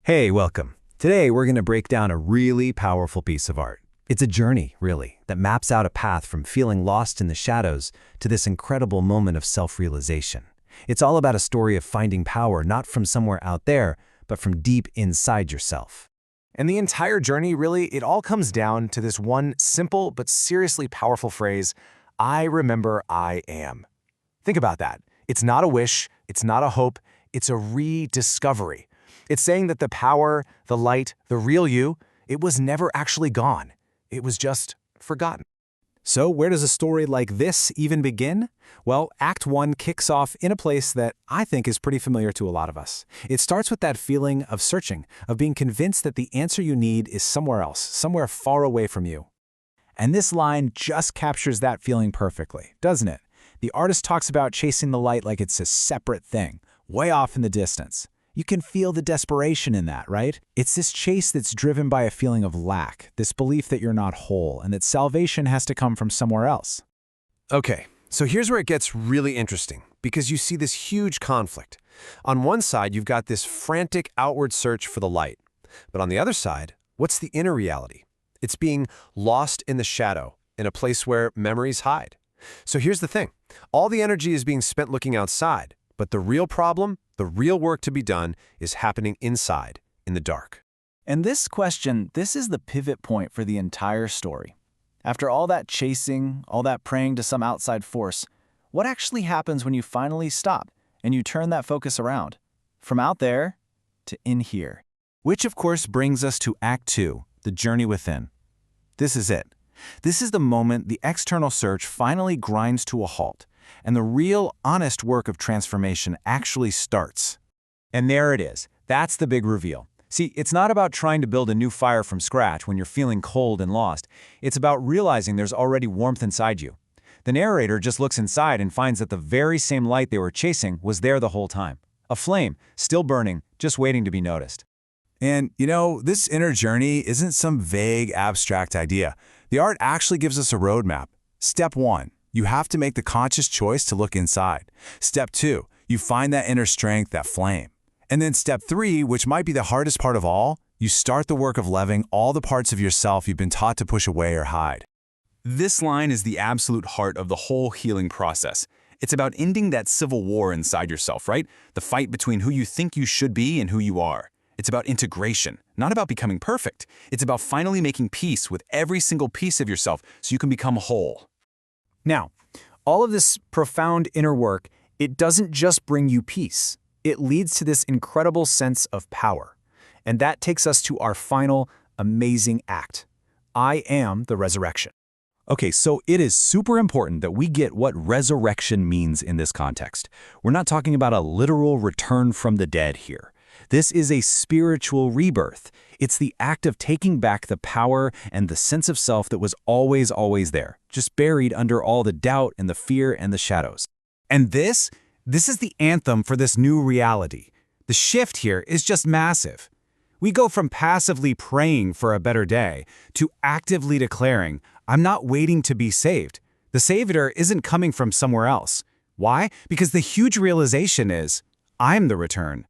Hey, welcome. Today we're going to break down a really powerful piece of art. It's a journey, really, that maps out a path from feeling lost in the shadows to this incredible moment of self-realization. It's all about a story of finding power not from somewhere out there, but from deep inside yourself. And the entire journey, really, it all comes down to this one simple but seriously powerful phrase, I remember I am. Think about that. It's not a wish, it's not a hope, it's a rediscovery. It's saying that the power, the light, the real you, it was never actually gone. It was just forgotten. So where does a story like this even begin? Well, Act 1 kicks off in a place that I think is pretty familiar to a lot of us. It starts with that feeling of searching, of being convinced that the answer you need is somewhere else, somewhere far away from you. And this line just captures that feeling perfectly, doesn't it? The artist talks about chasing the light like it's a separate thing, way off in the distance. You can feel the desperation in that, right? It's this chase that's driven by a feeling of lack, this belief that you're not whole, and that salvation has to come from somewhere else. Okay, so here's where it gets really interesting, because you see this huge conflict. On one side, you've got this frantic outward search for the light. But on the other side, what's the inner reality? It's being lost in the shadow, in a place where memories hide. So here's the thing. All the energy is being spent looking outside, but the real problem, the real work to be done, is happening inside, in the dark. And this question, this is the pivot point for the entire story. After all that chasing, all that praying to some outside force, what actually happens when you finally stop and you turn that focus around? From out there to in here. Which of course brings us to Act 2, the journey within. This is it. This is the moment the external search finally grinds to a halt, and the real, honest work of transformation actually starts. And there it is. That's the big reveal. See, it's not about trying to build a new fire from scratch when you're feeling cold and lost. It's about realizing there's already warmth inside you. The narrator just looks inside and finds that the very same light they were chasing was there the whole time. A flame, still burning, just waiting to be noticed. And, this inner journey isn't some vague, abstract idea. The art actually gives us a roadmap. Step 1. You have to make the conscious choice to look inside. Step 2, you find that inner strength, that flame. And then step 3, which might be the hardest part of all, you start the work of leveling all the parts of yourself you've been taught to push away or hide. This line is the absolute heart of the whole healing process. It's about ending that civil war inside yourself, right? The fight between who you think you should be and who you are. It's about integration, not about becoming perfect. It's about finally making peace with every single piece of yourself so you can become whole. Now, all of this profound inner work, it doesn't just bring you peace. It leads to this incredible sense of power. And that takes us to our final, amazing act. I am the resurrection. Okay, so it is super important that we get what resurrection means in this context. We're not talking about a literal return from the dead here. This is a spiritual rebirth. It's the act of taking back the power and the sense of self that was always there, just buried under all the doubt and the fear and the shadows. And this is the anthem for this new reality. The shift here is just massive. We go from passively praying for a better day to actively declaring, I'm not waiting to be saved. The Savior isn't coming from somewhere else. Why? Because the huge realization is, I'm the return.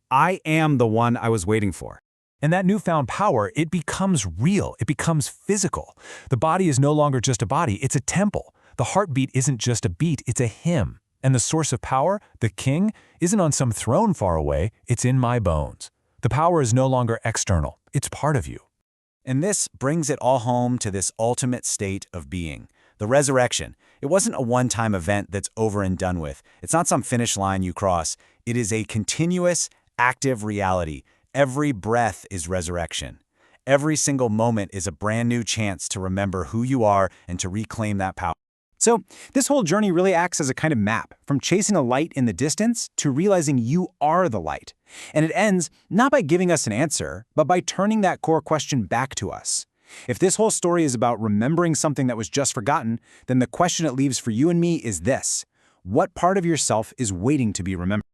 I am the one I was waiting for. And that newfound power, it becomes real. It becomes physical. The body is no longer just a body, it's a temple. The heartbeat isn't just a beat, it's a hymn. And the source of power, the king, isn't on some throne far away, it's in my bones. The power is no longer external, it's part of you. And this brings it all home to this ultimate state of being, the resurrection. It wasn't a one-time event that's over and done with. It's not some finish line you cross. It is a continuous, active reality. Every breath is resurrection. Every single moment is a brand new chance to remember who you are and to reclaim that power. So this whole journey really acts as a kind of map, from chasing a light in the distance to realizing you are the light. And it ends not by giving us an answer, but by turning that core question back to us. If this whole story is about remembering something that was just forgotten, then the question it leaves for you and me is this: what part of yourself is waiting to be remembered?